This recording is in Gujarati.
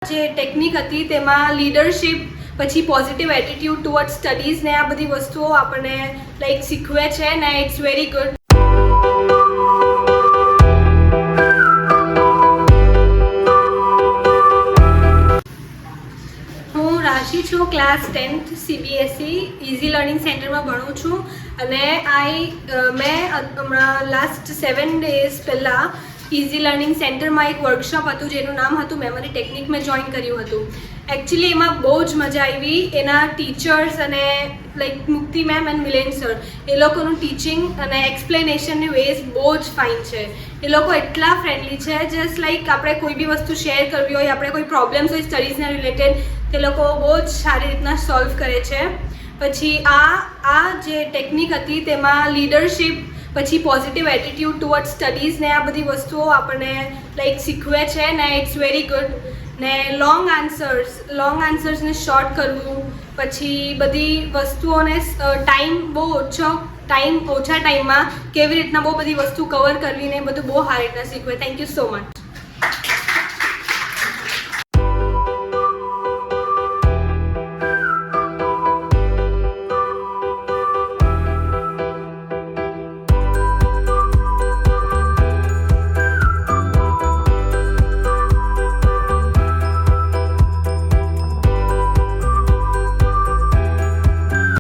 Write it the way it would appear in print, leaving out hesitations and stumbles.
જે ટેકનિક હતી તેમાં લીડરશિપ પછી પોઝિટિવ એટીટ્યુડ ટુવર્ડ સ્ટડીઝ ને આ બધી વસ્તુઓ આપણને લાઈક શીખવે છે ને ઇટ્સ વેરી ગુડ. હું રાશિ છું, class 10th CBSE easy learning સેન્ટરમાં ભણું છું અને મેં હમણાં લાસ્ટ 7 days પહેલાં ઇઝી લર્નિંગ સેન્ટરમાં એક વર્કશોપ હતું જેનું નામ હતું મેમરી ટેકનિક મેં જોઈન કર્યું હતું. એકચ્યુઅલી એમાં બહુ જ મજા આવી. એના ટીચર્સ અને લાઈક મુક્તિ મેમ એન્ડ મિલેન સર એ લોકોનું ટીચિંગ અને એક્સપ્લેનેશનની વેઝ બહુ જ ફાઇન છે. એ લોકો એટલા ફ્રેન્ડલી છે, જસ્ટ લાઈક આપણે કોઈ બી વસ્તુ શેર કરવી હોય, આપણે કોઈ પ્રોબ્લેમ્સ હોય સ્ટડીઝના રિલેટેડ, તે લોકો બહુ જ સારી રીતના સોલ્વ કરે છે. પછી આ જે ટેકનિક હતી તેમાં લીડરશિપ પછી પોઝિટિવ એટીટ્યુડ ટુવર્ડ સ્ટડીઝ ને આ બધી વસ્તુઓ આપણને લાઈક શીખવે છે ને ઇટ્સ વેરી ગુડ. ને લોંગ આન્સર્સને શોર્ટ કરવું, પછી બધી વસ્તુઓને ઓછા ટાઈમમાં કેવી રીતના બહુ બધી વસ્તુ કવર કરવી ને બધું બહુ સારી રીતના શીખવે. Thank you so much.